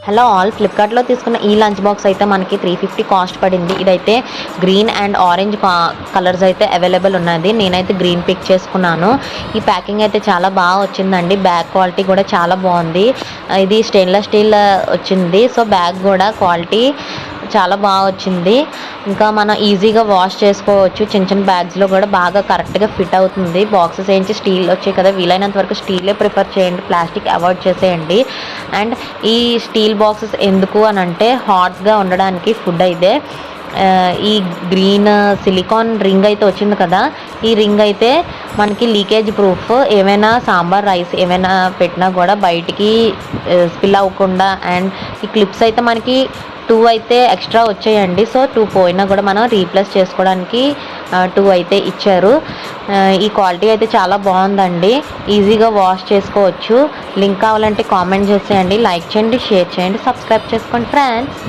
Hello all, ఫ్లిప్కార్ట్లో తీసుకున్న ఈ లంచ్ బాక్స్ అయితే మనకి 350 కాస్ట్ పడింది. ఇదైతే గ్రీన్ అండ్ ఆరెంజ్ కలర్స్ అయితే అవైలబుల్ ఉన్నది. నేనైతే గ్రీన్ పిక్ చేసుకున్నాను. ఈ ప్యాకింగ్ అయితే చాలా బాగా వచ్చిందండి. బ్యాగ్ క్వాలిటీ కూడా చాలా బాగుంది. ఇది స్టెయిన్లెస్ స్టీల్ వచ్చింది. సో బ్యాగ్ కూడా క్వాలిటీ చాలా బాగా వచ్చింది. ఇంకా మనం ఈజీగా వాష్ చేసుకోవచ్చు. చిన్న చిన్న బ్యాగ్స్లో కూడా బాగా కరెక్ట్గా ఫిట్ అవుతుంది. బాక్సెస్ ఏంచి స్టీల్ వచ్చాయి కదా, వీలైనంత వరకు స్టీలే ప్రిఫర్ చేయండి, ప్లాస్టిక్ అవాయిడ్ చేసేయండి. అండ్ ఈ స్టీల్ బాక్సెస్ ఎందుకు అని అంటే హాట్గా ఉండడానికి ఫుడ్ అయితే ఈ గ్రీన్ సిలికాన్ రింగ్ అయితే వచ్చింది కదా, ఈ రింగ్ అయితే మనకి లీకేజ్ ప్రూఫ్. ఏమైనా సాంబార్ రైస్ ఏమైనా పెట్టినా కూడా బయటికి స్పిల్ అవ్వకుండా. అండ్ ఈ క్లిప్స్ అయితే మనకి 2 అయితే ఎక్స్ట్రా వచ్చాయండి. సో 2 పోయినా కూడా మనం రీప్లేస్ చేసుకోవడానికి 2 అయితే ఇచ్చారు. ఈ క్వాలిటీ అయితే చాలా బాగుందండి. ఈజీగా వాష్ చేసుకోవచ్చు. లింక్ కావాలంటే కామెంట్ చేసేయండి, లైక్ చేయండి, షేర్ చేయండి, సబ్స్క్రైబ్ చేసుకోండి ఫ్రెండ్స్.